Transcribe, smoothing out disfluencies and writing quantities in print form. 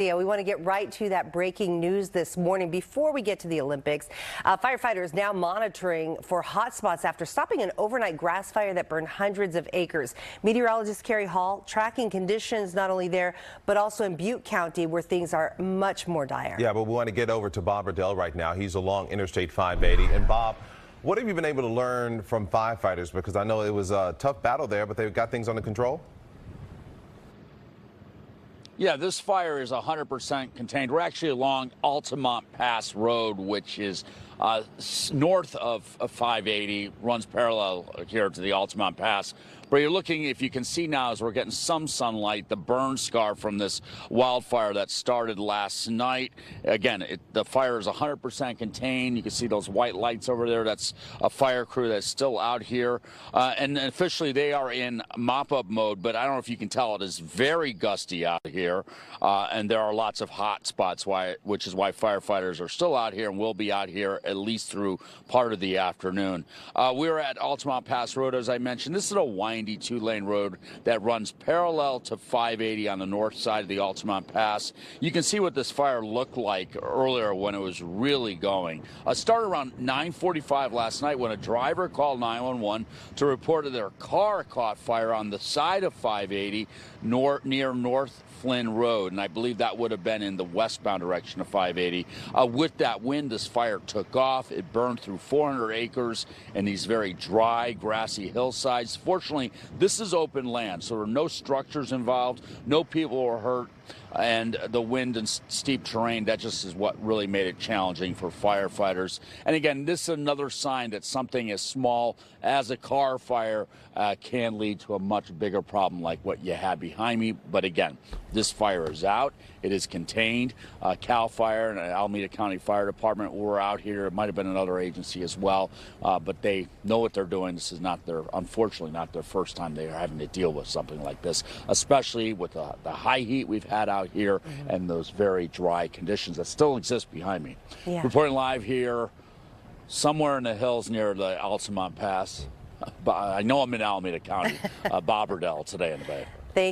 Yeah, we want to get right to that breaking news this morning. Before we get to the Olympics, firefighters now monitoring for hot spots after stopping an overnight grass fire that burned hundreds of acres. Meteorologist Carrie Hall tracking conditions not only there, but also in Butte County, where things are much more dire. Yeah, but we want to get over to Bob Redell right now. He's along Interstate 580. And Bob, what have you been able to learn from firefighters? Because I know it was a tough battle there, but they've got things under control. Yeah, this fire is 100% contained. We're actually along Altamont Pass Road, which is north of 580, runs parallel here to the Altamont Pass. But you're looking, if you can see now, as we're getting some sunlight, the burn scar from this wildfire that started last night. Again, the fire is 100% contained. You can see those white lights over there. That's a fire crew that's still out here. And officially, they are in mop-up mode, but I don't know if you can tell, it is very gusty out here. And there are lots of hot spots, which is why firefighters are still out here and will be out here at least through part of the afternoon. We're at Altamont Pass Road, as I mentioned. This is a windy two-lane road that runs parallel to 580 on the north side of the Altamont Pass. You can see what this fire looked like earlier when it was really going. It started around 9:45 last night when a driver called 911 to report that their car caught fire on the side of 580 near North Flynn Road, and I believe that would have been in the westbound direction of 580. With that wind, this fire took off. It burned through 400 acres in these very dry, grassy hillsides. Fortunately, this is open land, so there are no structures involved, no people were hurt, and the wind and steep terrain, that just is what really made it challenging for firefighters. And again, this is another sign that something as small as a car fire can lead to a much bigger problem like what you had behind me. But again, this fire is out. It is contained. CAL FIRE and Alameda County Fire Department were out here. It might have been another agency as well, but they know what they're doing. This is not unfortunately not their first time they are having to deal with something like this, especially with the high heat we've had out here and those very dry conditions that still exist behind me. Yeah. Reporting live here somewhere in the hills near the Altamont Pass. I know I'm in Alameda County. Bob Redell today in the Bay.